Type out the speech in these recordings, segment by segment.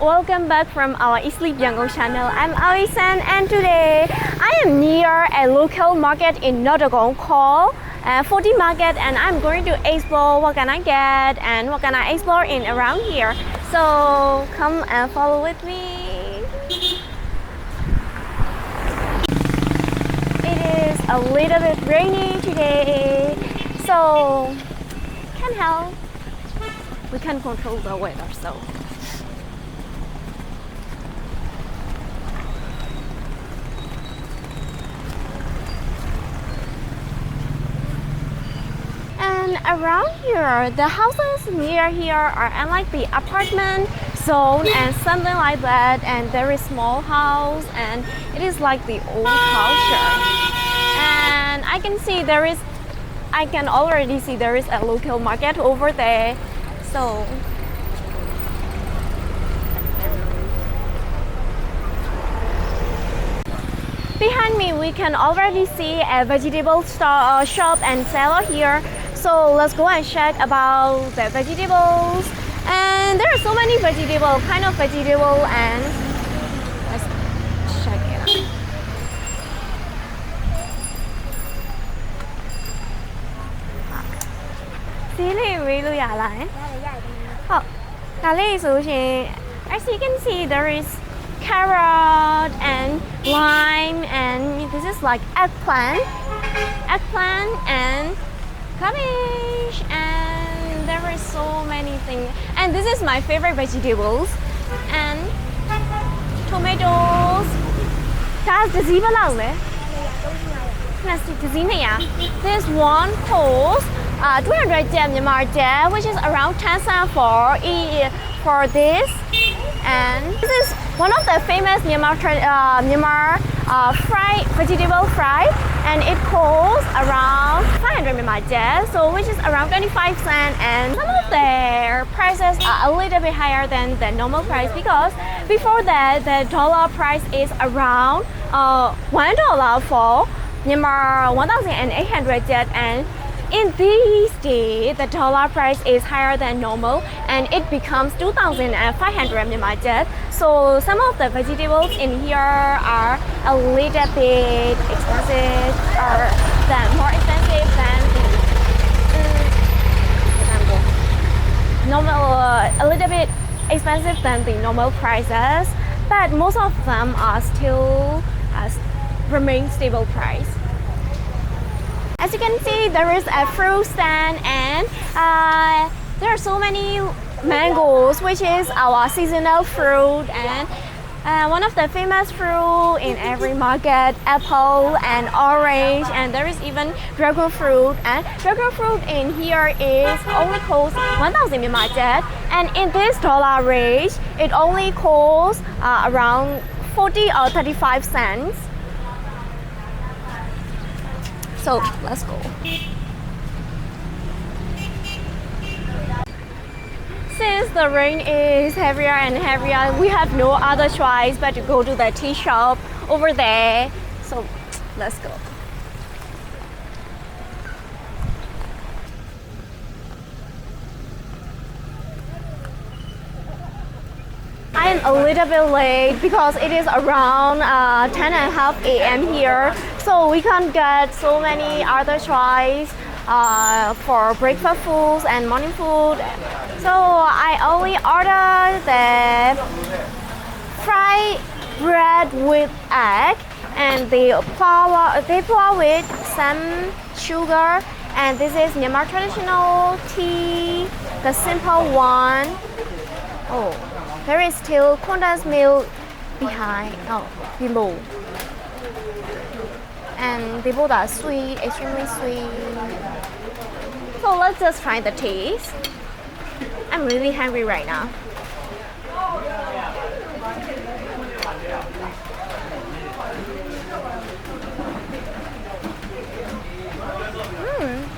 Welcome back from our EatSleepYangon channel. I'm Aoi San, and today I am near a local market in Yangon called Forty Market, and I'm going to explore what can I get and what can I explore in around here. So come and follow with me. It is a little bit rainy today, so can't help. We can't control the weather, so. Around here, the houses near here are unlike the apartment zone and something like that, and there is small house and it is like the old culture. And I can already see there is a local market over there. So behind me we can already see a vegetable shop and seller here. So let's go and check about the vegetables. And there are so many kind of vegetable, and let's check it out. As you can see, there is carrot and lime, and this is like eggplant and cabbage, and there is so many things. And this is my favorite vegetables and tomatoes. This one costs 200 Myanmar baht, which is around 10 cents for this. And this is one of the famous Myanmar vegetable fry, and it costs around 500 Myanmar baht, so which is around 25 cents. And some of their prices are a little bit higher than the normal price, because before that the dollar price is around $1 for Myanmar 1,800 baht, and in these days the dollar price is higher than normal and it becomes 2,500 Myanmar baht. So some of the vegetables in here are a little bit expensive, or more expensive than the normal, a little bit expensive than the normal prices, but most of them are still remain stable price. As you can see, there is a fruit stand, and there are so many mangoes, which is our seasonal fruit, and one of the famous fruit in every market, apple and orange, and there is even dragon fruit. And dragon fruit in here is only costs 1,000 Myanmar baht, and in this dollar range, it only costs around 40 or 35 cents. So let's go. Since the rain is heavier and heavier, we have no other choice but to go to the tea shop over there. So let's go. I am a little bit late because it is around 10:30 a.m. here, so we can't get so many other choice for breakfast foods and morning food. So I only ordered the fried bread with egg, and they flour with some sugar. And this is Myanmar traditional tea, the simple one. Oh. There is still condensed milk below. And they both are sweet, extremely sweet. So let's just try the taste. I'm really hungry right now.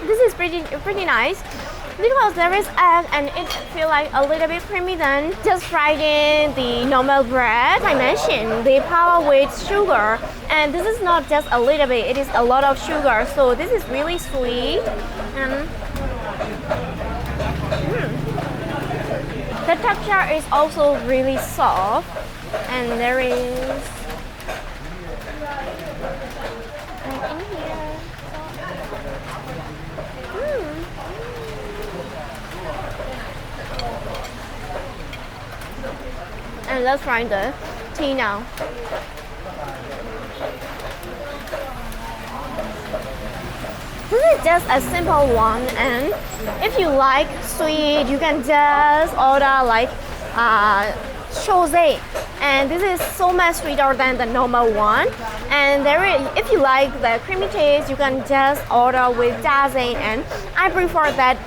This is pretty nice. because there is egg and it feels like a little bit creamy than just fried in the normal bread. I mentioned the power with sugar, and this is not just a little bit, it is a lot of sugar, so this is really sweet. And the texture is also really soft, and there is like in here. And let's try the tea now. This is just a simple one, and if you like sweet, you can just order like chose, and this is so much sweeter than the normal one. And there is, if you like the creamy taste, you can just order with daze, and I prefer that.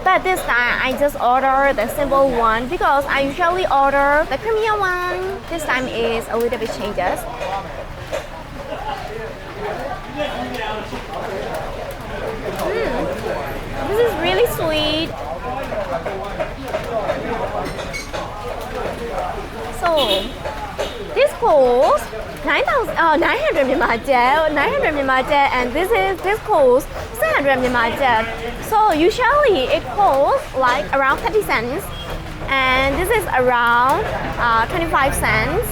But this time I just order the simple one because I usually order the creamier one. This time is a little bit changes. This is really sweet. So this costs 900 Myanmar, and this costs 600 Myanmar. So usually it costs like around 30 cents, and this is around 25 cents,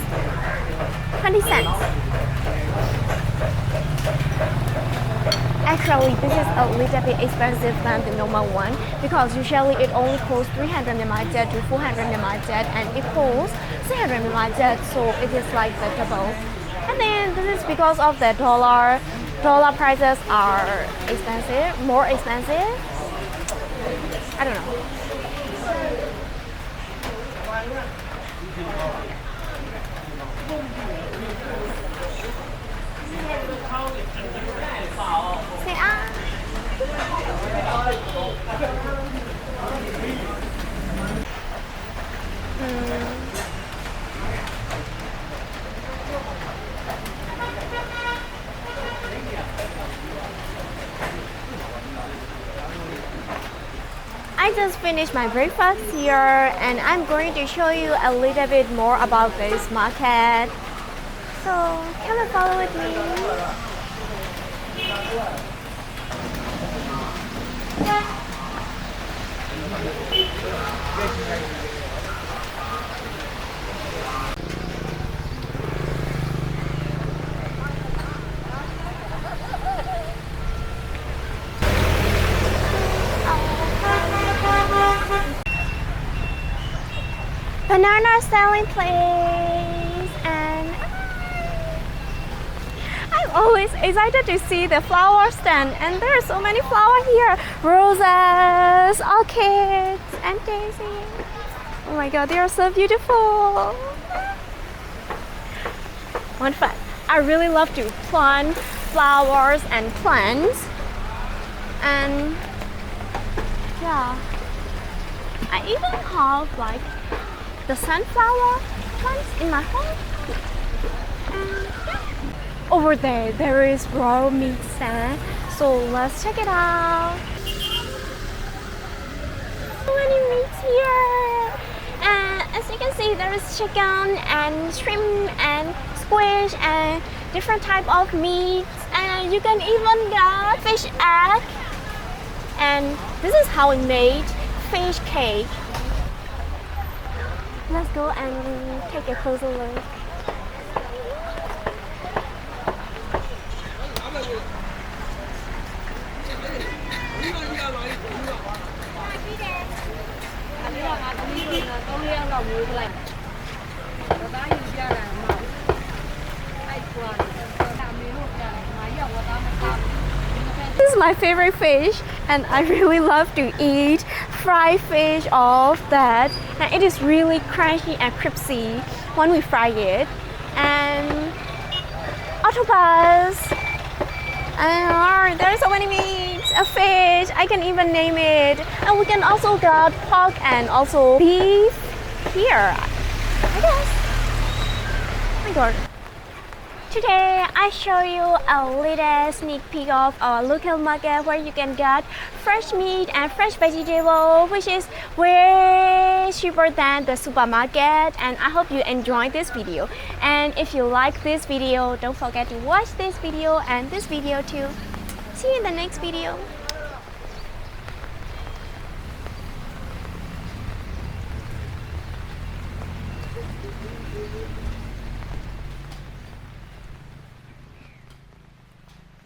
20 cents. Actually, this is a little bit expensive than the normal one because usually it only costs 300 Myanmar to 400 Myanmar, and it costs 600 Myanmar, so it is like the double. And then this is because of the dollar prices are expensive, more expensive. I don't know. Say ah. I just finished my breakfast here, and I'm going to show you a little bit more about this market. So come and follow with me. Banana selling place, and I'm always excited to see the flower stand, and there are so many flowers here, roses, orchids, and daisies. Oh my god, they are so beautiful. One fact, I really love to plant flowers and plants, and yeah, I even have like the sunflower plants in my home. And yeah. Over there is raw meat stand, so let's check it out. So many meats here, and as you can see, there is chicken and shrimp and squid and different type of meats, and you can even get fish egg. And this is how we made fish cake. Let's go and take a closer look. This is my favorite fish, and I really love to eat fried fish of that, and it is really crunchy and crispy when we fry it. And octopus, and there are so many meats, a fish, I can even name it. And we can also get pork and also beef here, I guess. Oh my god. Today I show you a little sneak peek of our local market where you can get fresh meat and fresh vegetable, which is way cheaper than the supermarket. And I hope you enjoy this video. And if you like this video, don't forget to watch this video and this video too. See you in the next video.